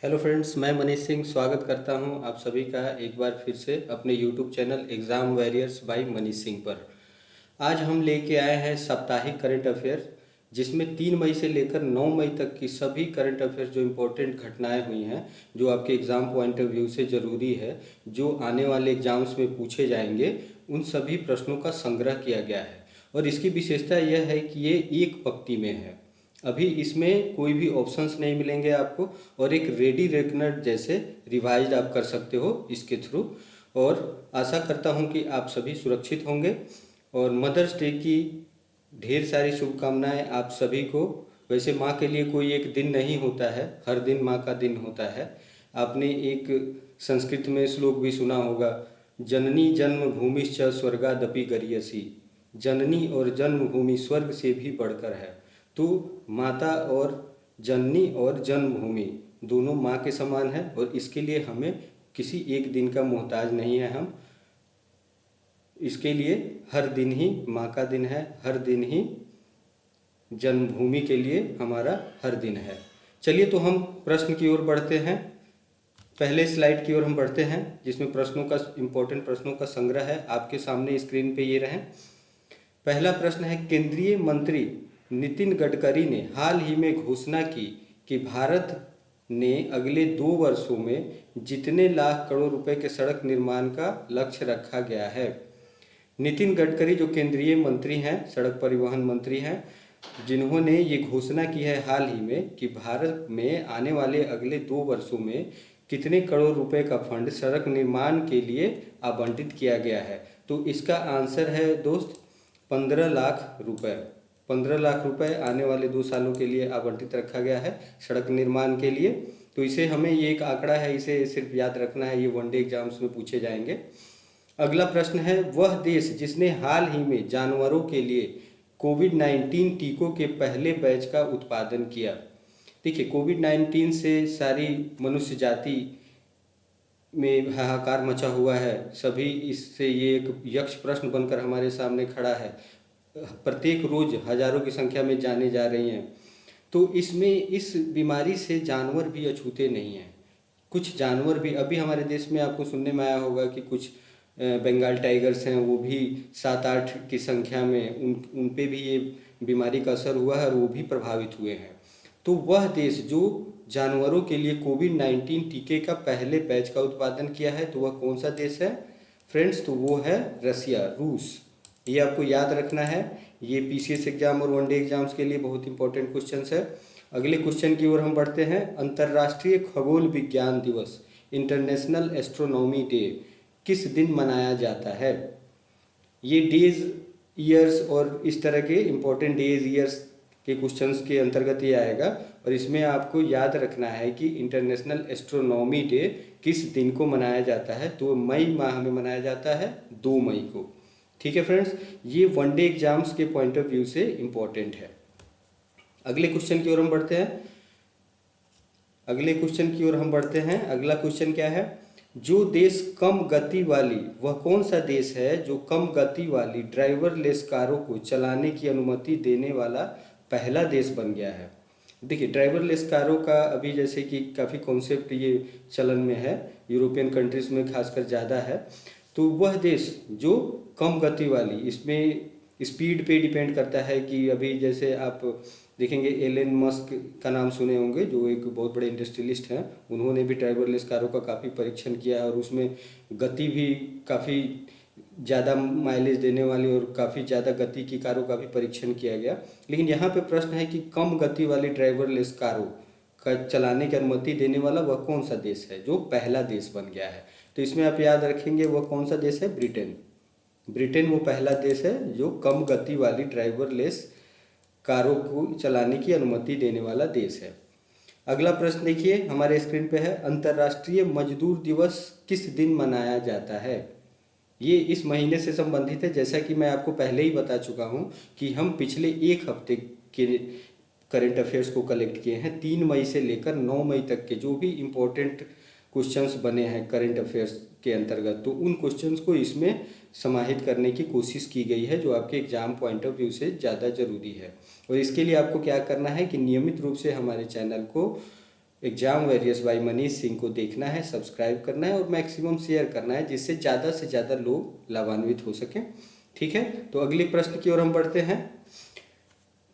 Hello friends, मैं मनीष सिंह स्वागत करता हूं आप सभी का एक बार फिर से अपने YouTube channel exam warriors by Manish Singh पर। आज हम लेके आए हैं साप्ताहिक करंट अफेयर, जिसमें 3 मई से लेकर 9 मई तक की सभी करंट अफेयर जो इम्पोर्टेंट घटनाएं हुई हैं, जो आपके एग्ज़ाम पॉइंट ऑफ व्यू से ज़रूरी है, जो आने वाले एग्ज़ाम्स में पूछे जाएंगे, उन सभी प्रश्नों का संग्रह किया गया है। और इसकी विशेषता यह है कि ये एक पंक्ति में है। अभी इसमें कोई भी ऑप्शंस नहीं मिलेंगे आपको, और एक रेडी रेकनर जैसे रिवाइज आप कर सकते हो इसके थ्रू। और आशा करता हूँ कि आप सभी सुरक्षित होंगे। और मदर्स डे की ढेर सारी शुभकामनाएं आप सभी को। वैसे माँ के लिए कोई एक दिन नहीं होता है, हर दिन माँ का दिन होता है। आपने एक संस्कृत में श्लोक भी सुना होगा, जननी जन्मभूमिश्च स्वर्गादपि गरीयसी। जननी और जन्मभूमि स्वर्ग से भी बढ़कर है। तो माता और जननी और जन्मभूमि दोनों माँ के समान है, और इसके लिए हमें किसी एक दिन का मोहताज नहीं है। हम इसके लिए हर दिन ही माँ का दिन है, हर दिन ही जन्मभूमि के लिए हमारा हर दिन है। चलिए तो हम प्रश्न की ओर बढ़ते हैं। पहले स्लाइड की ओर हम बढ़ते हैं, जिसमें प्रश्नों का इम्पोर्टेंट प्रश्नों का संग्रह है। आपके सामने स्क्रीन पे ये रहे। पहला प्रश्न है, केंद्रीय मंत्री नितिन गडकरी ने हाल ही में घोषणा की कि भारत ने अगले 2 वर्षों में जितने लाख करोड़ रुपए के सड़क निर्माण का लक्ष्य रखा गया है। नितिन गडकरी जो केंद्रीय मंत्री हैं, सड़क परिवहन मंत्री हैं, जिन्होंने ये घोषणा की है हाल ही में कि भारत में आने वाले अगले 2 वर्षों में कितने करोड़ रुपए का फंड सड़क निर्माण के लिए आवंटित किया गया है। तो इसका आंसर है दोस्त 15 लाख रुपए। 15 लाख रुपए आने वाले 2 सालों के लिए आवंटित रखा गया है सड़क निर्माण के लिए। तो इसे हमें, ये एक आंकड़ा है, इसे सिर्फ याद रखना है, ये वनडे एग्जाम्स में पूछे जाएंगे। अगला प्रश्न है, वह देश जिसने हाल ही में जानवरों के लिए कोविड-19 टीकों के पहले बैच का उत्पादन किया। देखिए, कोविड-19 से सारी मनुष्य जाति में हाहाकार मचा हुआ है। सभी इससे ये एक यक्ष प्रश्न बनकर हमारे सामने खड़ा है। प्रत्येक रोज हजारों की संख्या में जाने जा रही हैं। तो इसमें इस बीमारी से जानवर भी अछूते नहीं हैं। कुछ जानवर भी अभी हमारे देश में, आपको सुनने में आया होगा कि कुछ बंगाल टाइगर्स हैं, वो भी 7-8 की संख्या में, उन पे भी ये बीमारी का असर हुआ है और वो भी प्रभावित हुए हैं। तो वह देश जो जानवरों के लिए कोविड-19 टीके का पहले बैच का उत्पादन किया है, तो वह कौन सा देश है फ्रेंड्स? तो वो है रसिया, रूस। ये आपको याद रखना है। ये पीसीएस एग्जाम और वनडे एग्जाम्स के लिए बहुत इंपॉर्टेंट क्वेश्चन है। अगले क्वेश्चन की ओर हम बढ़ते हैं। अंतर्राष्ट्रीय खगोल विज्ञान दिवस, इंटरनेशनल एस्ट्रोनॉमी डे, किस दिन मनाया जाता है? ये डेज, ईयर्स और इस तरह के इंपॉर्टेंट डेज, ईयर्स के क्वेश्चंस के अंतर्गत ये आएगा। और इसमें आपको याद रखना है कि इंटरनेशनल एस्ट्रोनॉमी डे किस दिन को मनाया जाता है। तो मई माह में मनाया जाता है, 2 मई को। ठीक है फ्रेंड्स, ये वनडे एग्जाम्स के पॉइंट ऑफ व्यू से इंपॉर्टेंट है। अगले क्वेश्चन की ओर हम बढ़ते हैं। अगला क्वेश्चन क्या है? जो देश कम गति वाली, वह कौन सा देश है जो कम गति वाली ड्राइवरलेस कारों को चलाने की अनुमति देने वाला पहला देश बन गया है? देखिए, ड्राइवरलेस कारों का अभी जैसे कि काफ़ी कॉन्सेप्ट ये चलन में है, यूरोपियन कंट्रीज में खासकर ज़्यादा है। तो वह देश जो कम गति वाली, इसमें स्पीड पे डिपेंड करता है कि अभी जैसे आप देखेंगे एलन मस्क का नाम सुने होंगे, जो एक बहुत बड़े इंडस्ट्रियलिस्ट हैं। उन्होंने भी ड्राइवरलेस कारों का काफ़ी परीक्षण किया है, और उसमें गति भी काफ़ी ज़्यादा माइलेज देने वाली और काफ़ी ज़्यादा गति की कारों का भी परीक्षण किया गया। लेकिन यहाँ पे प्रश्न है कि कम गति वाली ड्राइवरलेस कारों का चलाने की अनुमति देने वाला वह कौन सा देश है जो पहला देश बन गया है? तो इसमें आप याद रखेंगे वह कौन सा देश है? ब्रिटेन। ब्रिटेन वो पहला देश है जो कम गति वाली ड्राइवरलेस कारों को चलाने की अनुमति देने वाला देश है। अगला प्रश्न देखिए, हमारे स्क्रीन पे है, अंतर्राष्ट्रीय मजदूर दिवस किस दिन मनाया जाता है? ये इस महीने से संबंधित है। जैसा कि मैं आपको पहले ही बता चुका हूँ कि हम पिछले एक हफ्ते के करंट अफेयर्स को कलेक्ट किए हैं। 3 मई से लेकर 9 मई तक के जो भी इम्पोर्टेंट क्वेश्चंस बने हैं करंट अफेयर्स के अंतर्गत, तो उन क्वेश्चंस को इसमें समाहित करने की कोशिश की गई है, जो आपके एग्जाम पॉइंट ऑफ व्यू से ज़्यादा ज़रूरी है। और इसके लिए आपको क्या करना है कि नियमित रूप से हमारे चैनल को exam warriors by Manish Singh को देखना है, सब्सक्राइब करना है और मैक्सिमम शेयर करना है, जिससे ज़्यादा से ज़्यादा लोग लाभान्वित हो सकें। ठीक है, तो अगले प्रश्न की ओर हम बढ़ते हैं।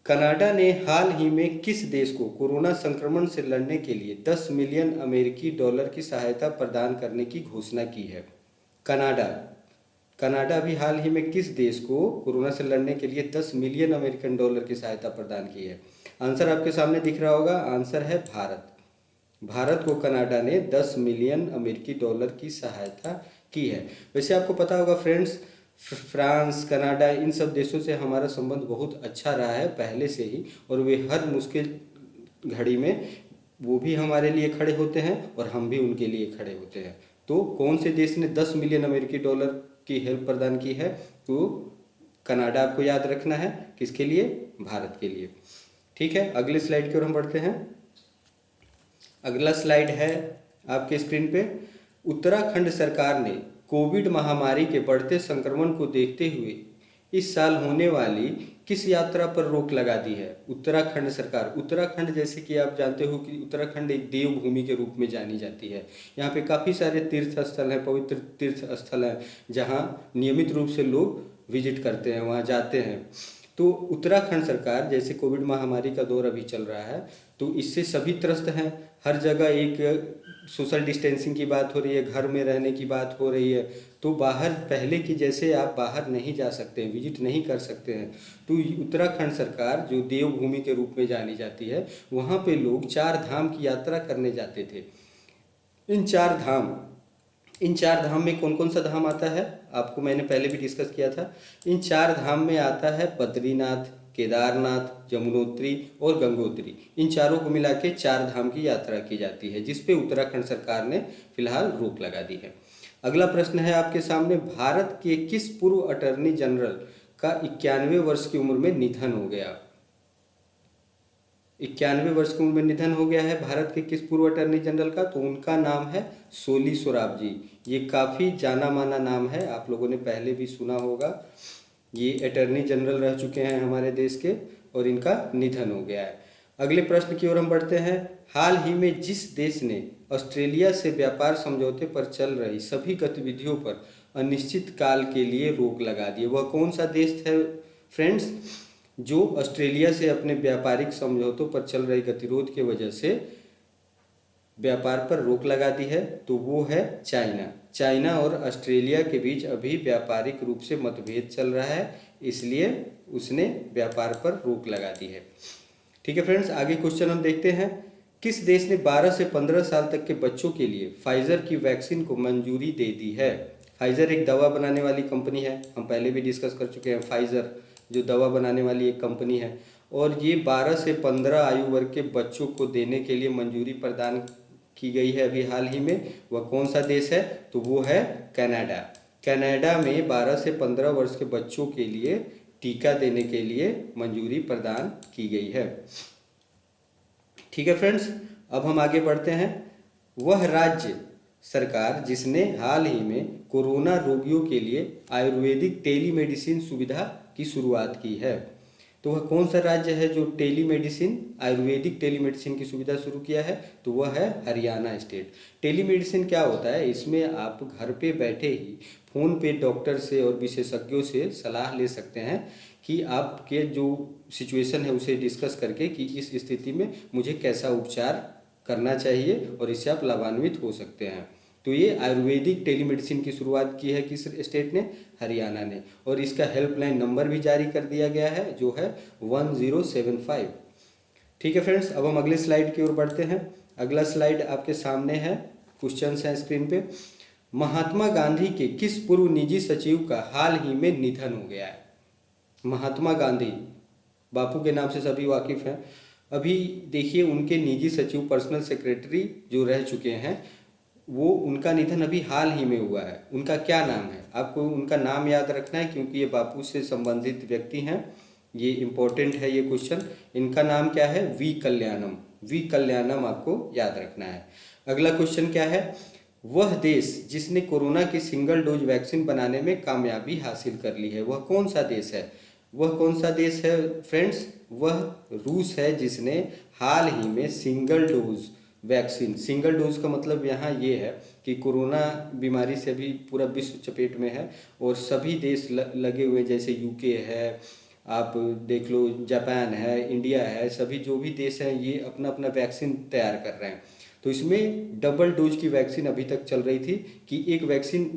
कनाडा ने हाल ही में किस देश को कोरोना संक्रमण से लड़ने के लिए 10 मिलियन अमेरिकी डॉलर की सहायता प्रदान करने की घोषणा की है? कनाडा अभी हाल ही में किस देश को कोरोना से लड़ने के लिए 10 मिलियन अमेरिकन डॉलर की सहायता प्रदान की है? आंसर आपके सामने दिख रहा होगा, आंसर है भारत। भारत को कनाडा ने 10 मिलियन अमेरिकी डॉलर की सहायता की है। वैसे आपको पता होगा फ्रेंड्स, फ्रांस, कनाडा, इन सब देशों से हमारा संबंध बहुत अच्छा रहा है पहले से ही, और वे हर मुश्किल घड़ी में वो भी हमारे लिए खड़े होते हैं और हम भी उनके लिए खड़े होते हैं। तो कौन से देश ने 10 मिलियन अमेरिकी डॉलर की हेल्प प्रदान की है? तो कनाडा आपको याद रखना है। किसके लिए? भारत के लिए। ठीक है, अगले स्लाइड की ओर हम बढ़ते हैं। अगला स्लाइड है आपके स्क्रीन पे। उत्तराखंड सरकार ने कोविड महामारी के बढ़ते संक्रमण को देखते हुए इस साल होने वाली किस यात्रा पर रोक लगा दी है? उत्तराखंड सरकार, उत्तराखंड जैसे कि आप जानते हो कि उत्तराखंड एक देवभूमि के रूप में जानी जाती है। यहाँ पे काफ़ी सारे तीर्थ स्थल हैं, पवित्र तीर्थ स्थल हैं, जहाँ नियमित रूप से लोग विजिट करते हैं, वहाँ जाते हैं। तो उत्तराखंड सरकार, जैसे कोविड महामारी का दौर अभी चल रहा है, तो इससे सभी त्रस्त हैं। हर जगह एक सोशल डिस्टेंसिंग की बात हो रही है, घर में रहने की बात हो रही है। तो बाहर पहले की जैसे आप बाहर नहीं जा सकते हैं, विजिट नहीं कर सकते हैं। तो उत्तराखंड सरकार, जो देवभूमि के रूप में जानी जाती है, वहाँ पे लोग 4 धाम की यात्रा करने जाते थे। इन चार धाम में कौन कौन सा धाम आता है? आपको मैंने पहले भी डिस्कस किया था। इन 4 धाम में आता है बद्रीनाथ, केदारनाथ, यमुनोत्री और गंगोत्री। इन चारों को मिला के 4 धाम की यात्रा की जाती है, जिस पे उत्तराखंड सरकार ने फिलहाल रोक लगा दी है। अगला प्रश्न है आपके सामने। भारत के किस पूर्व अटॉर्नी जनरल का 91 वर्ष की उम्र में निधन हो गया? 91 वर्ष की उम्र में निधन हो गया है भारत के किस पूर्व अटॉर्नी जनरल का? तो उनका नाम है सोली सोराब जी। ये काफ़ी जाना माना नाम है, आप लोगों ने पहले भी सुना होगा। ये अटॉर्नी जनरल रह चुके हैं हमारे देश के, और इनका निधन हो गया है। अगले प्रश्न की ओर हम बढ़ते हैं। हाल ही में जिस देश ने ऑस्ट्रेलिया से व्यापार समझौते पर चल रही सभी गतिविधियों पर अनिश्चित काल के लिए रोक लगा दी, वह कौन सा देश है फ्रेंड्स? जो ऑस्ट्रेलिया से अपने व्यापारिक समझौतों पर चल रही गतिरोध की वजह से व्यापार पर रोक लगा दी है, तो वो है चाइना और ऑस्ट्रेलिया के बीच अभी व्यापारिक रूप से मतभेद चल रहा है, इसलिए उसने व्यापार पर रोक लगा दी है। ठीक है फ्रेंड्स, आगे क्वेश्चन हम देखते हैं। किस देश ने 12 से 15 साल तक के बच्चों के लिए फाइजर की वैक्सीन को मंजूरी दे दी है? फाइजर एक दवा बनाने वाली कंपनी है, हम पहले भी डिस्कस कर चुके हैं। फाइजर जो दवा बनाने वाली एक कंपनी है, और ये 12 से 15 आयु वर्ग के बच्चों को देने के लिए मंजूरी प्रदान की गई है अभी हाल ही में। वह कौन सा देश है? तो वो है कनाडा। कनाडा में 12 से 15 वर्ष के बच्चों के लिए टीका देने के लिए मंजूरी प्रदान की गई है। ठीक है फ्रेंड्स, अब हम आगे बढ़ते हैं। वह राज्य सरकार जिसने हाल ही में कोरोना रोगियों के लिए आयुर्वेदिक टेलीमेडिसिन सुविधा की शुरुआत की है, तो वह कौन सा राज्य है जो आयुर्वेदिक टेलीमेडिसिन की सुविधा शुरू किया है? तो वह है हरियाणा स्टेट। टेलीमेडिसिन क्या होता है? इसमें आप घर पे बैठे ही फ़ोन पे डॉक्टर से और विशेषज्ञों से सलाह ले सकते हैं कि आपके जो सिचुएशन है उसे डिस्कस करके कि इस स्थिति में मुझे कैसा उपचार करना चाहिए, और इससे आप लाभान्वित हो सकते हैं। तो ये आयुर्वेदिक टेलीमेडिसिन की शुरुआत की है किस स्टेट ने? हरियाणा ने। और इसका हेल्पलाइन नंबर भी जारी कर दिया गया है, जो है 1075। ठीक है फ्रेंड्स, अब हम अगले स्लाइड की ओर बढ़ते हैं। अगला स्लाइड आपके सामने है, क्वेश्चंस हैं स्क्रीन पे। महात्मा गांधी के किस पूर्व निजी सचिव का हाल ही में निधन हो गया है? महात्मा गांधी, बापू के नाम से सभी वाकिफ हैं। अभी देखिए, उनके निजी सचिव, पर्सनल सेक्रेटरी जो रह चुके हैं, वो उनका निधन अभी हाल ही में हुआ है। उनका क्या नाम है? आपको उनका नाम याद रखना है, क्योंकि ये बापू से संबंधित व्यक्ति हैं। ये इम्पोर्टेंट है ये क्वेश्चन। इनका नाम क्या है? We Kalyanam. वी कल्याणम आपको याद रखना है। अगला क्वेश्चन क्या है? वह देश जिसने कोरोना की सिंगल डोज वैक्सीन बनाने में कामयाबी हासिल कर ली है, वह कौन सा देश है? वह कौन सा देश है फ्रेंड्स? वह रूस है, जिसने हाल ही में single dose vaccine. Single dose का मतलब यहाँ ये है कि कोरोना बीमारी से अभी पूरा विश्व चपेट में है और सभी देश लगे हुए, जैसे यूके है, आप देख लो, जापान है, इंडिया है, सभी जो भी देश हैं ये अपना अपना वैक्सीन तैयार कर रहे हैं। तो इसमें डबल डोज की वैक्सीन अभी तक चल रही थी कि एक वैक्सीन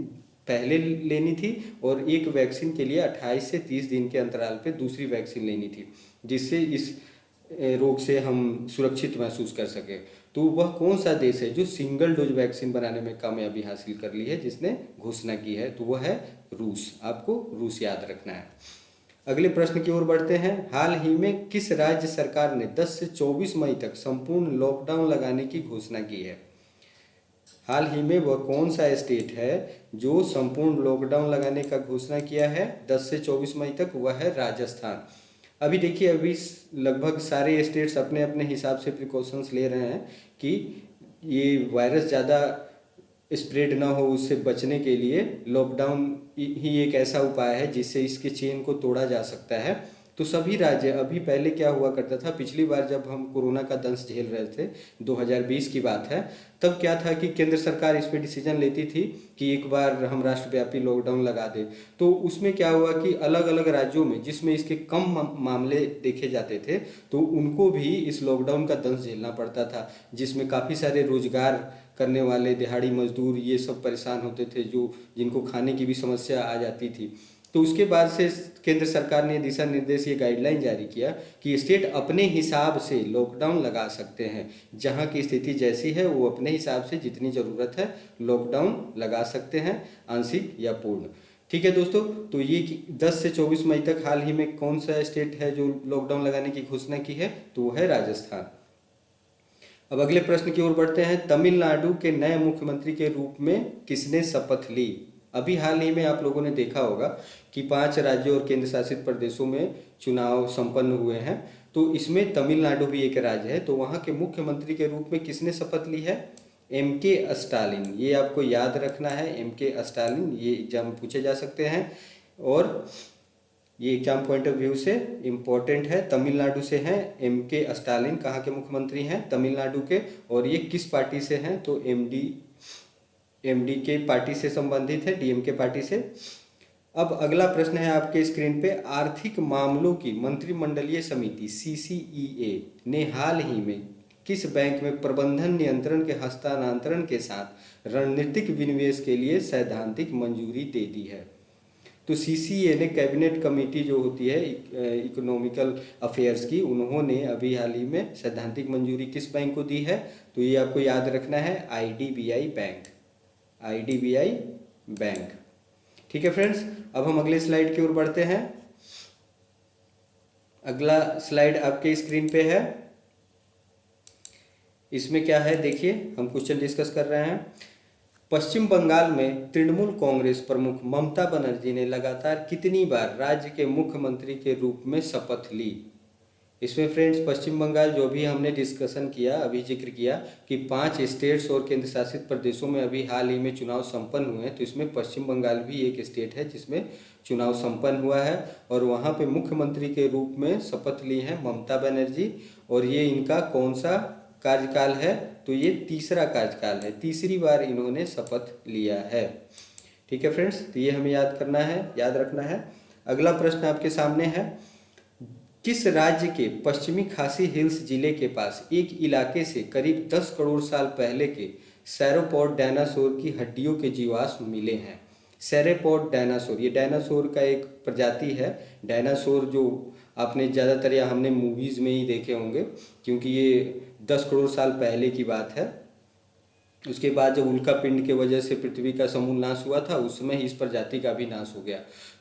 पहले लेनी थी और एक वैक्सीन के लिए 28 से 30 दिन के अंतराल पे दूसरी वैक्सीन लेनी थी, जिससे इस रोग से हम सुरक्षित महसूस कर सके। तो वह कौन सा देश है जो सिंगल डोज वैक्सीन बनाने में कामयाबी हासिल कर ली है, जिसने घोषणा की है? तो वह है रूस। आपको रूस याद रखना है। अगले प्रश्न की ओर बढ़ते हैं। हाल ही में किस राज्य सरकार ने 10 से 24 मई तक संपूर्ण लॉकडाउन लगाने की घोषणा की है? हाल ही में वह कौन सा स्टेट है जो संपूर्ण लॉकडाउन लगाने का घोषणा किया है 10 से 24 मई तक? वह है राजस्थान। अभी देखिए, अभी लगभग सारे स्टेट्स अपने अपने हिसाब से प्रिकॉशंस ले रहे हैं कि ये वायरस ज़्यादा स्प्रेड ना हो, उससे बचने के लिए लॉकडाउन ही एक ऐसा उपाय है जिससे इसके चेन को तोड़ा जा सकता है। तो सभी राज्य, अभी पहले क्या हुआ करता था, पिछली बार जब हम कोरोना का दंश झेल रहे थे, 2020 की बात है, तब क्या था कि केंद्र सरकार इस पे डिसीजन लेती थी कि एक बार हम राष्ट्रव्यापी लॉकडाउन लगा दें। तो उसमें क्या हुआ कि अलग अलग राज्यों में जिसमें इसके कम मामले देखे जाते थे, तो उनको भी इस लॉकडाउन का दंश झेलना पड़ता था, जिसमें काफ़ी सारे रोजगार करने वाले दिहाड़ी मजदूर ये सब परेशान होते थे, जो जिनको खाने की भी समस्या आ जाती थी। तो उसके बाद से केंद्र सरकार ने दिशा निर्देश, ये गाइडलाइन जारी किया कि स्टेट अपने हिसाब से लॉकडाउन लगा सकते हैं। जहां की स्थिति जैसी है वो अपने हिसाब से जितनी ज़रूरत है लॉकडाउन लगा सकते हैं, आंशिक या पूर्ण। ठीक है दोस्तों, तो ये 10 से 24 मई तक हाल ही में कौन सा स्टेट है जो लॉकडाउन लगाने की घोषणा की है? तो वो है राजस्थान। अब अगले प्रश्न की ओर बढ़ते हैं। तमिलनाडु के नए मुख्यमंत्री के रूप में किसने शपथ ली? अभी हाल ही में आप लोगों ने देखा होगा कि 5 राज्यों और केंद्र शासित प्रदेशों में चुनाव संपन्न हुए हैं, तो इसमें तमिलनाडु भी एक राज्य है। तो वहाँ के मुख्यमंत्री के रूप में किसने शपथ ली है? एम.के. स्टालिन। ये आपको याद रखना है, एम.के. स्टालिन। ये एग्जाम पूछे जा सकते हैं और ये एग्जाम पॉइंट ऑफ व्यू से इम्पोर्टेंट है। तमिलनाडु से हैं एम.के. स्टालिन। कहाँ के मुख्यमंत्री हैं? तमिलनाडु के। और ये किस पार्टी से हैं? तो एमडी के पार्टी से संबंधित है, डीएमके पार्टी से। अब अगला प्रश्न है आपके स्क्रीन पे। आर्थिक मामलों की मंत्रिमंडलीय समिति सीसीईए ने हाल ही में किस बैंक में प्रबंधन नियंत्रण के हस्तांतरण के साथ रणनीतिक विनिवेश के लिए सैद्धांतिक मंजूरी दे दी है? तो सीसीए ने कैबिनेट कमेटी जो होती है इकोनॉमिकल अफेयर्स की, उन्होंने अभी हाल ही में सैद्धांतिक मंजूरी किस बैंक को दी है? तो ये आपको याद रखना है, आईडीबीआई बैंक। IDBI bank. ठीक है फ्रेंड्स, अब हम अगले स्लाइड की ओर बढ़ते हैं। अगला स्लाइड आपके स्क्रीन पे है। इसमें क्या है देखिए, हम क्वेश्चन डिस्कस कर रहे हैं। पश्चिम बंगाल में तृणमूल कांग्रेस प्रमुख ममता बनर्जी ने लगातार कितनी बार राज्य के मुख्यमंत्री के रूप में शपथ ली? इसमें फ्रेंड्स, पश्चिम बंगाल जो भी हमने डिस्कशन किया, अभी जिक्र किया कि 5 स्टेट्स और केंद्र शासित प्रदेशों में अभी हाल ही में चुनाव संपन्न हुए हैं, तो इसमें पश्चिम बंगाल भी एक स्टेट है जिसमें चुनाव संपन्न हुआ है और वहाँ पे मुख्यमंत्री के रूप में शपथ ली है ममता बनर्जी। और ये इनका कौन सा कार्यकाल है? तो ये तीसरा कार्यकाल है, तीसरी बार इन्होंने शपथ लिया है। ठीक है फ्रेंड्स, तो ये हमें याद करना है, याद रखना है। अगला प्रश्न आपके सामने है। किस राज्य के पश्चिमी खासी हिल्स जिले के पास एक इलाके से करीब 10 करोड़ साल पहले के सैरोपॉड डायनासोर की हड्डियों के जीवाश्म मिले हैं? सैरोपॉड डायनासोर, ये डायनासोर का एक प्रजाति है। डायनासोर जो आपने ज़्यादातर या हमने मूवीज़ में ही देखे होंगे, क्योंकि ये 10 करोड़ साल पहले की बात है। उसके बाद जब उल्का पिंड के वजह से पृथ्वी का समूल नाश हुआ था, उस समय इस प्रजाति का भी नाश हो गया।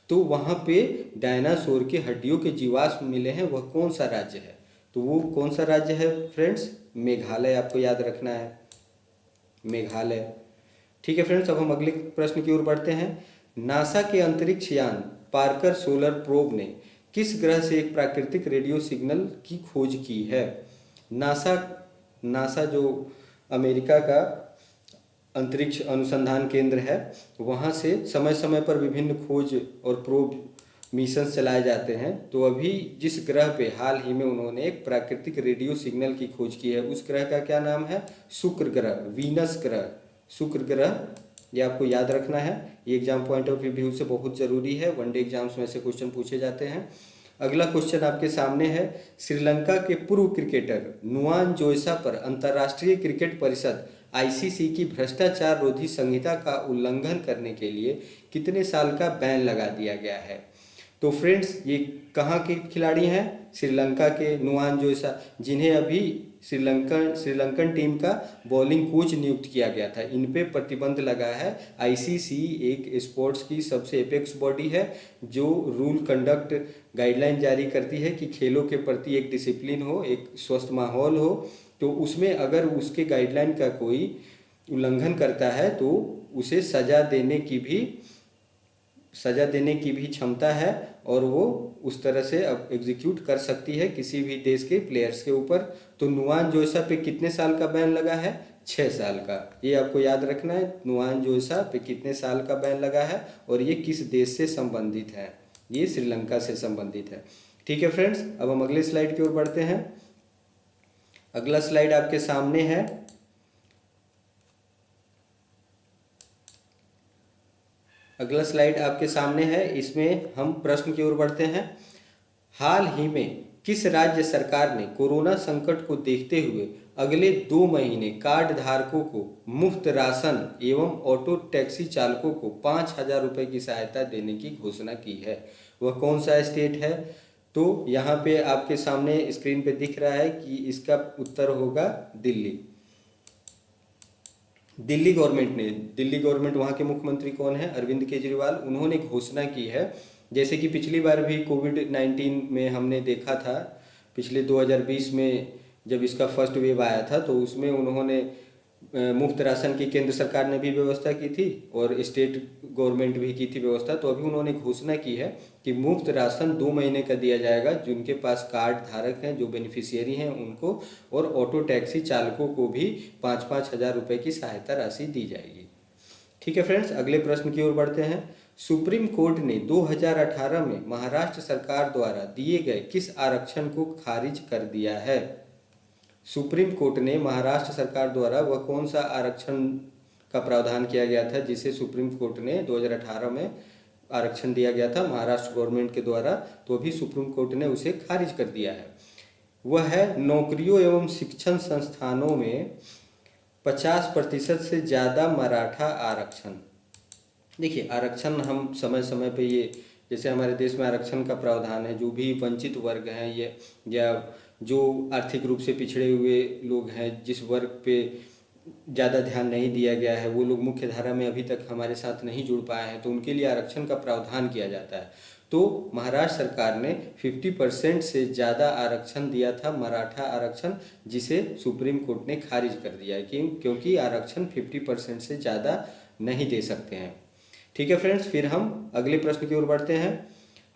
तो वहाँ पे डायनासोर के हड्डियों के जीवाश्म मिले हैं। वह कौन सा राज्य है? तो वो कौन सा राज्य है फ्रेंड्स? मेघालय। आपको याद रखना है, मेघालय। ठीक है फ्रेंड्स, अब हम अगले प्रश्न की ओर बढ़ते हैं। नासा के अंतरिक्ष यान पार्कर सोलर प्रोब ने किस ग्रह से एक प्राकृतिक रेडियो सिग्नल की खोज की है? नासा जो अमेरिका का अंतरिक्ष अनुसंधान केंद्र है, वहाँ से समय समय पर विभिन्न खोज और प्रोब मिशन चलाए जाते हैं। तो अभी जिस ग्रह पे हाल ही में उन्होंने एक प्राकृतिक रेडियो सिग्नल की खोज की है, उस ग्रह का क्या नाम है? शुक्र ग्रह, वीनस ग्रह, शुक्र ग्रह। ये आपको याद रखना है, ये एग्जाम पॉइंट ऑफ व्यू से बहुत ज़रूरी है, वनडे एग्जाम्स में से क्वेश्चन पूछे जाते हैं। अगला क्वेश्चन आपके सामने है, श्रीलंका के पूर्व क्रिकेटर नुआन जोइसा पर अंतर्राष्ट्रीय क्रिकेट परिषद आईसीसी की भ्रष्टाचार रोधी संहिता का उल्लंघन करने के लिए कितने साल का बैन लगा दिया गया है? तो फ्रेंड्स, ये कहाँ के खिलाड़ी हैं? श्रीलंका के नुआन जोइसा, जिन्हें अभी श्रीलंकन टीम का बॉलिंग कोच नियुक्त किया गया था। इन पे प्रतिबंध लगा है। आईसीसी एक स्पोर्ट्स की सबसे एपेक्स बॉडी है जो रूल कंडक्ट गाइडलाइन जारी करती है कि खेलों के प्रति एक डिसिप्लिन हो, एक स्वस्थ माहौल हो। तो उसमें अगर उसके गाइडलाइन का कोई उल्लंघन करता है तो उसे सजा देने की भी क्षमता है, और वो उस तरह से अब एग्जीक्यूट कर सकती है किसी भी देश के प्लेयर्स के ऊपर। तो नुआन जोइसा पे कितने साल का बैन लगा है? 6 साल का। ये आपको याद रखना है, नुआन जोइसा पे कितने साल का बैन लगा है और ये किस देश से संबंधित है? ये श्रीलंका से संबंधित है। ठीक है फ्रेंड्स, अब हम अगले स्लाइड की ओर बढ़ते हैं। अगला स्लाइड आपके सामने है। अगला स्लाइड आपके सामने है, इसमें हम प्रश्न की ओर बढ़ते हैं। हाल ही में किस राज्य सरकार ने कोरोना संकट को देखते हुए अगले 2 महीने कार्ड धारकों को मुफ्त राशन एवं ऑटो टैक्सी चालकों को 5,000 रुपये की सहायता देने की घोषणा की है? वह कौन सा स्टेट है? तो यहाँ पे आपके सामने स्क्रीन पे दिख रहा है कि इसका उत्तर होगा दिल्ली। दिल्ली गवर्नमेंट, वहाँ के मुख्यमंत्री कौन है? अरविंद केजरीवाल। उन्होंने घोषणा की है, जैसे कि पिछली बार भी कोविड-19 में हमने देखा था, पिछले 2020 में जब इसका फर्स्ट वेव आया था तो उसमें उन्होंने मुफ्त राशन की केंद्र सरकार ने भी व्यवस्था की थी और स्टेट गवर्नमेंट भी की थी व्यवस्था। तो अभी उन्होंने घोषणा की है कि मुफ्त राशन 2 महीने का दिया जाएगा जिनके पास कार्ड धारक हैं, जो बेनिफिशियरी हैं उनको, और ऑटो टैक्सी चालकों को भी 5-5 हज़ार रुपये की सहायता राशि दी जाएगी। ठीक है फ्रेंड्स, अगले प्रश्न की ओर बढ़ते हैं। सुप्रीम कोर्ट ने 2018 में महाराष्ट्र सरकार द्वारा दिए गए किस आरक्षण को खारिज कर दिया है? सुप्रीम कोर्ट ने महाराष्ट्र सरकार द्वारा वह कौन सा आरक्षण का प्रावधान किया गया था जिसे सुप्रीम कोर्ट ने 2018 में आरक्षण दिया गया था महाराष्ट्र गवर्नमेंट के द्वारा, तो अभी सुप्रीम कोर्ट ने उसे खारिज कर दिया है। वह है नौकरियों एवं शिक्षण संस्थानों में 50% से ज़्यादा मराठा आरक्षण। देखिए, आरक्षण हम समय समय पे, ये जैसे हमारे देश में आरक्षण का प्रावधान है, जो भी वंचित वर्ग हैं ये या जो आर्थिक रूप से पिछड़े हुए लोग हैं, जिस वर्ग पे ज़्यादा ध्यान नहीं दिया गया है, वो लोग मुख्य धारा में अभी तक हमारे साथ नहीं जुड़ पाए हैं, तो उनके लिए आरक्षण का प्रावधान किया जाता है। तो महाराष्ट्र सरकार ने 50% से ज़्यादा आरक्षण दिया था, मराठा आरक्षण, जिसे सुप्रीम कोर्ट ने खारिज कर दिया है क्योंकि आरक्षण 50% से ज़्यादा नहीं दे सकते हैं। ठीक है फ्रेंड्स, फिर हम अगले प्रश्न की ओर बढ़ते हैं।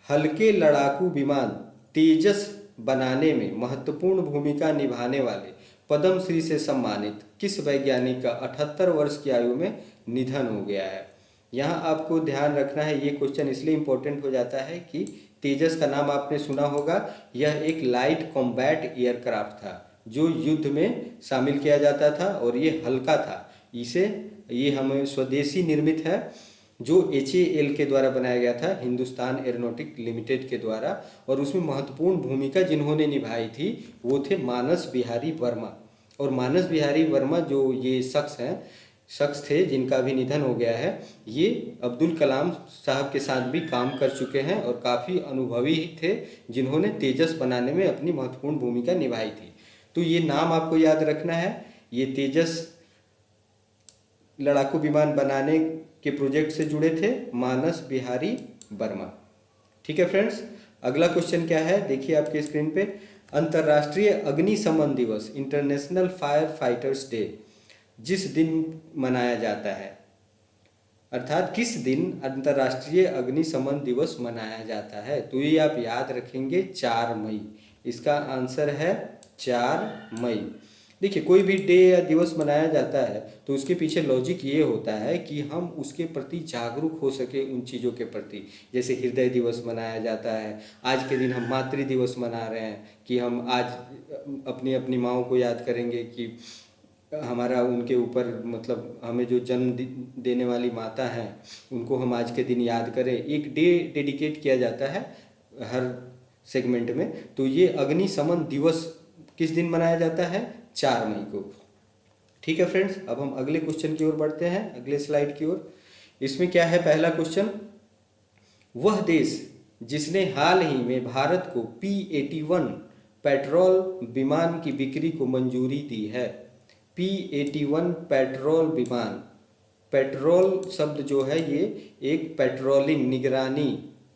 हल्के लड़ाकू विमान तेजस बनाने में महत्वपूर्ण भूमिका निभाने वाले पद्मश्री से सम्मानित किस वैज्ञानिक का 78 वर्ष की आयु में निधन हो गया है? यहाँ आपको ध्यान रखना है, ये क्वेश्चन इसलिए इम्पोर्टेंट हो जाता है कि तेजस का नाम आपने सुना होगा। यह एक लाइट कॉम्बैट एयरक्राफ्ट था जो युद्ध में शामिल किया जाता था और ये हल्का था। ये हमें स्वदेशी निर्मित है, जो HAL के द्वारा बनाया गया था, हिंदुस्तान एरोनॉटिक लिमिटेड के द्वारा, और उसमें महत्वपूर्ण भूमिका जिन्होंने निभाई थी वो थे मानस बिहारी वर्मा। और मानस बिहारी वर्मा जो ये शख्स थे जिनका भी निधन हो गया है, ये अब्दुल कलाम साहब के साथ भी काम कर चुके हैं और काफ़ी अनुभवी थे, जिन्होंने तेजस बनाने में अपनी महत्वपूर्ण भूमिका निभाई थी। तो ये नाम आपको याद रखना है, ये तेजस लड़ाकू विमान बनाने के प्रोजेक्ट से जुड़े थे मानस बिहारी वर्मा। ठीक है फ्रेंड्स, अगला क्वेश्चन क्या है, देखिए आपके स्क्रीन पे। अंतर्राष्ट्रीय अग्निशमन दिवस, इंटरनेशनल फायर फाइटर्स डे, जिस दिन मनाया जाता है, अर्थात किस दिन अंतर्राष्ट्रीय अग्निशमन दिवस मनाया जाता है? तो ये आप याद रखेंगे 4 मई। इसका आंसर है 4 मई। देखिए, कोई भी डे या दिवस मनाया जाता है तो उसके पीछे लॉजिक ये होता है कि हम उसके प्रति जागरूक हो सके उन चीज़ों के प्रति। जैसे हृदय दिवस मनाया जाता है, आज के दिन हम मातृ दिवस मना रहे हैं कि हम आज अपनी अपनी माँओं को याद करेंगे कि हमारा उनके ऊपर मतलब हमें जो जन्म देने वाली माता हैं उनको हम आज के दिन याद करें। एक डे डेडिकेट किया जाता है हर सेगमेंट में। तो ये अग्निशमन दिवस किस दिन मनाया जाता है? 4 मई को। ठीक है फ्रेंड्स, अब हम अगले क्वेश्चन की ओर बढ़ते हैं, अगले स्लाइड की ओर। इसमें क्या है पहला क्वेश्चन? वह देश जिसने हाल ही में भारत को P-81 पेट्रोल विमान की बिक्री को मंजूरी दी है। P-81 पेट्रोल विमान, पेट्रोल शब्द जो है ये एक पेट्रोलिंग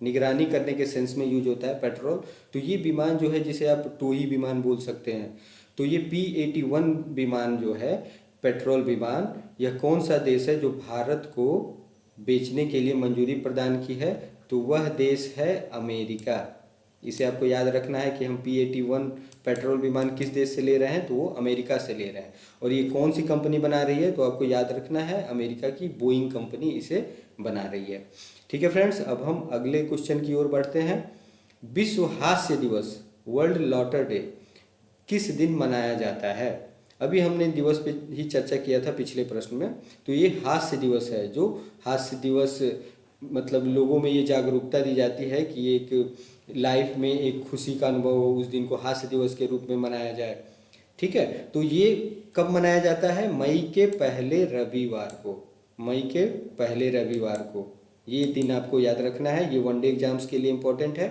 निगरानी करने के सेंस में यूज होता है पेट्रोल। तो ये विमान जो है जिसे आप टोई विमान बोल सकते हैं। तो ये P-81 विमान जो है पेट्रोल विमान, यह कौन सा देश है जो भारत को बेचने के लिए मंजूरी प्रदान की है? तो वह देश है अमेरिका। इसे आपको याद रखना है कि हम P-81 पेट्रोल विमान किस देश से ले रहे हैं, तो वो अमेरिका से ले रहे हैं। और ये कौन सी कंपनी बना रही है? तो आपको याद रखना है अमेरिका की बोइंग कंपनी इसे बना रही है। ठीक है फ्रेंड्स, अब हम अगले क्वेश्चन की ओर बढ़ते हैं। विश्व हास्य दिवस, वर्ल्ड लॉटर डे, किस दिन मनाया जाता है? अभी हमने दिवस पे ही चर्चा किया था पिछले प्रश्न में। तो ये हास्य दिवस है, जो हास्य दिवस मतलब लोगों में ये जागरूकता दी जाती है कि एक लाइफ में एक खुशी का अनुभव हो, उस दिन को हास्य दिवस के रूप में मनाया जाए। ठीक है, तो ये कब मनाया जाता है? मई के पहले रविवार को। मई के पहले रविवार को ये दिन आपको याद रखना है, ये वनडे एग्जाम्स के लिए इम्पोर्टेंट है।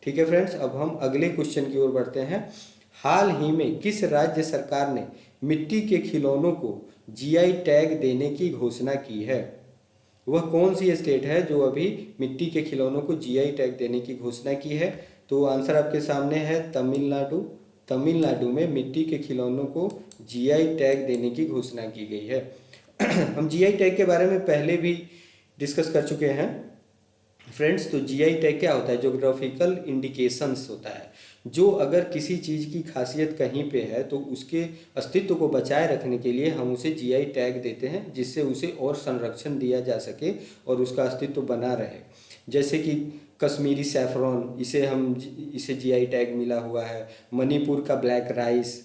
ठीक है फ्रेंड्स, अब हम अगले क्वेश्चन की ओर बढ़ते हैं। हाल ही में किस राज्य सरकार ने मिट्टी के खिलौनों को जीआई टैग देने की घोषणा की है? वह कौन सी स्टेट है जो अभी मिट्टी के खिलौनों को जीआई टैग देने की घोषणा की है? तो आंसर आपके सामने है तमिलनाडु। तमिलनाडु में मिट्टी के खिलौनों को जीआई टैग देने की घोषणा की गई है। हम जीआई टैग के बारे में पहले भी डिस्कस कर चुके हैं फ्रेंड्स। तो जीआई टैग क्या होता है? ज्योग्राफिकल इंडिकेशंस होता है, जो अगर किसी चीज़ की खासियत कहीं पे है तो उसके अस्तित्व को बचाए रखने के लिए हम उसे जीआई टैग देते हैं, जिससे उसे और संरक्षण दिया जा सके और उसका अस्तित्व बना रहे। जैसे कि कश्मीरी सैफरॉन, इसे जीआई टैग मिला हुआ है। मणिपुर का ब्लैक राइस,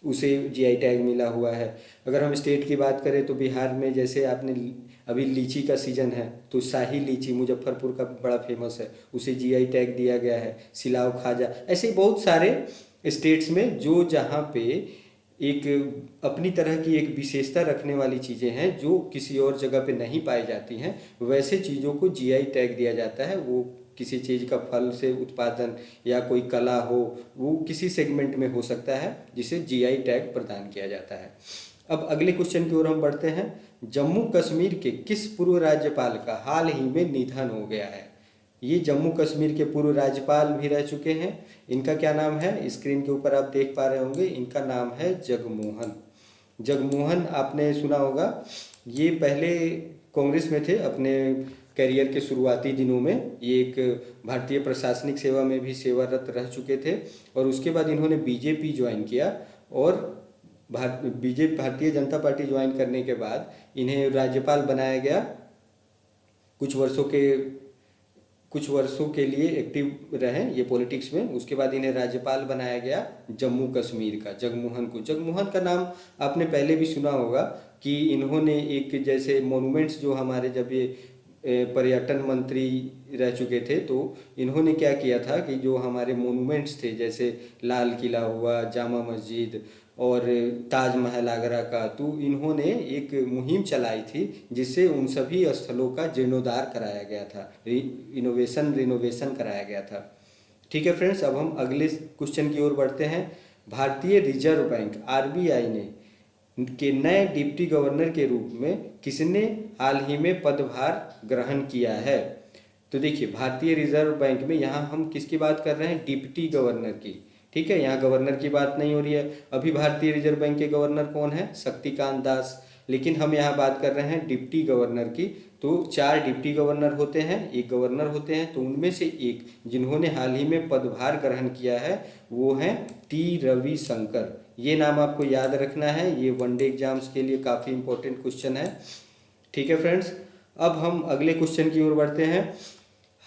उसे जीआई टैग मिला हुआ है। अगर हम स्टेट की बात करें तो बिहार में जैसे आपने अभी लीची का सीजन है, तो शाही लीची मुजफ्फरपुर का बड़ा फेमस है, उसे जीआई टैग दिया गया है। सिलाव खाजा, ऐसे बहुत सारे स्टेट्स में जो जहाँ पे एक अपनी तरह की एक विशेषता रखने वाली चीज़ें हैं जो किसी और जगह पे नहीं पाई जाती हैं, वैसे चीज़ों को जीआई टैग दिया जाता है। वो किसी चीज़ का फल से उत्पादन या कोई कला हो, वो किसी सेगमेंट में हो सकता है जिसे जीआई टैग प्रदान किया जाता है। अब अगले क्वेश्चन की ओर हम बढ़ते हैं। जम्मू कश्मीर के किस पूर्व राज्यपाल का हाल ही में निधन हो गया है? ये जम्मू कश्मीर के पूर्व राज्यपाल भी रह चुके हैं। इनका क्या नाम है? स्क्रीन के ऊपर आप देख पा रहे होंगे, इनका नाम है जगमोहन। जगमोहन आपने सुना होगा, ये पहले कांग्रेस में थे अपने करियर के शुरुआती दिनों में। ये एक भारतीय प्रशासनिक सेवा में भी सेवारत रह चुके थे और उसके बाद इन्होंने बीजेपी ज्वाइन किया और भारतीय जनता पार्टी ज्वाइन करने के बाद इन्हें राज्यपाल बनाया गया। कुछ वर्षों के लिए एक्टिव रहे ये पॉलिटिक्स में। उसके बाद इन्हें राज्यपाल बनाया गया जम्मू कश्मीर का, जगमोहन को। जगमोहन का नाम आपने पहले भी सुना होगा कि इन्होंने एक जैसे मोनूमेंट्स जो हमारे, जब ये पर्यटन मंत्री रह चुके थे, तो इन्होंने क्या किया था कि जो हमारे मोनूमेंट्स थे जैसे लाल किला हुआ, जामा मस्जिद और ताजमहल आगरा का, तो इन्होंने एक मुहिम चलाई थी जिससे उन सभी स्थलों का जीर्णोद्धार कराया गया था, रिनोवेशन कराया गया था। ठीक है फ्रेंड्स, अब हम अगले क्वेश्चन की ओर बढ़ते हैं। भारतीय रिजर्व बैंक आरबीआई ने के नए डिप्टी गवर्नर के रूप में किसने हाल ही में पदभार ग्रहण किया है? तो देखिए, भारतीय रिजर्व बैंक में यहाँ हम किसकी बात कर रहे हैं? डिप्टी गवर्नर की। ठीक है, यहाँ गवर्नर की बात नहीं हो रही है। अभी भारतीय रिजर्व बैंक के गवर्नर कौन है? शक्तिकांत दास। लेकिन हम यहाँ बात कर रहे हैं डिप्टी गवर्नर की। तो 4 डिप्टी गवर्नर होते हैं, एक गवर्नर होते हैं। तो उनमें से एक जिन्होंने हाल ही में पदभार ग्रहण किया है वो हैं टी रविशंकर। ये नाम आपको याद रखना है, ये वनडे एग्जाम्स के लिए काफ़ी इंपॉर्टेंट क्वेश्चन है। ठीक है फ्रेंड्स, अब हम अगले क्वेश्चन की ओर बढ़ते हैं।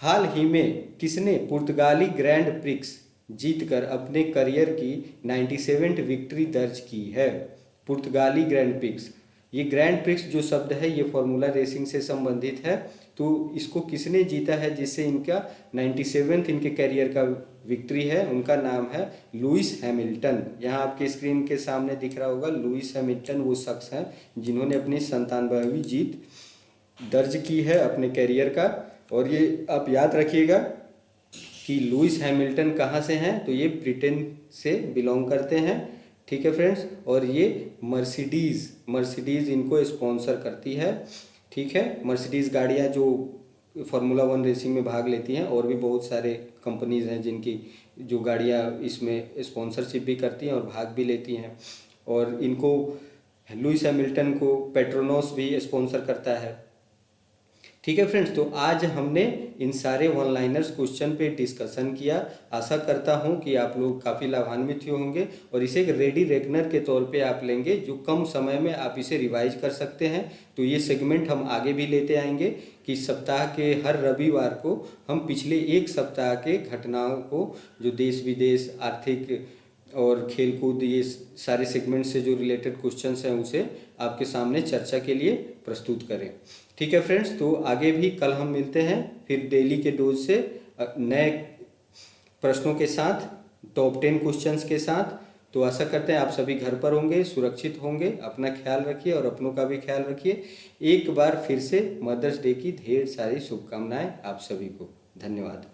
हाल ही में किसने पुर्तगाली ग्रैंड प्रिक्स जीतकर अपने करियर की 97वीं विक्ट्री दर्ज की है? पुर्तगाली ग्रैंड प्रिक्स, ये ग्रैंड प्रिक्स जो शब्द है ये फॉर्मूला रेसिंग से संबंधित है। तो इसको किसने जीता है जिससे इनका 97th इनके करियर का विक्ट्री है? उनका नाम है लुइस हैमिल्टन। यहाँ आपके स्क्रीन के सामने दिख रहा होगा, लुइस हैमिल्टन वो शख्स हैं जिन्होंने अपनी 97वीं जीत दर्ज की है अपने करियर का। और ये आप याद रखिएगा कि लुइस हैमिल्टन कहाँ से हैं, तो ये ब्रिटेन से बिलोंग करते हैं। ठीक है फ्रेंड्स, और ये मर्सिडीज़ इनको स्पॉन्सर करती है। ठीक है, मर्सिडीज़ गाड़ियाँ जो फार्मूला 1 रेसिंग में भाग लेती हैं, और भी बहुत सारे कंपनीज़ हैं जिनकी जो गाड़ियाँ इसमें स्पॉन्सरशिप भी करती हैं और भाग भी लेती हैं। और इनको लुइस हैमिल्टन को पेट्रोनस भी स्पॉन्सर करता है। ठीक है फ्रेंड्स, तो आज हमने इन सारे वन लाइनर्स क्वेश्चन पे डिस्कशन किया। आशा करता हूं कि आप लोग काफ़ी लाभान्वित हुए होंगे और इसे एक रेडी रेकनर के तौर पे आप लेंगे जो कम समय में आप इसे रिवाइज कर सकते हैं। तो ये सेगमेंट हम आगे भी लेते आएंगे कि सप्ताह के हर रविवार को हम पिछले एक सप्ताह के घटनाओं को, जो देश विदेश, आर्थिक और खेलकूद, ये सारे सेगमेंट से जो रिलेटेड क्वेश्चंस हैं उसे आपके सामने चर्चा के लिए प्रस्तुत करें। ठीक है फ्रेंड्स, तो आगे भी कल हम मिलते हैं फिर डेली के डोज से नए प्रश्नों के साथ, टॉप 10 क्वेश्चंस के साथ। तो आशा करते हैं आप सभी घर पर होंगे, सुरक्षित होंगे। अपना ख्याल रखिए और अपनों का भी ख्याल रखिए। एक बार फिर से मदर्स डे की ढेर सारी शुभकामनाएं आप सभी को। धन्यवाद।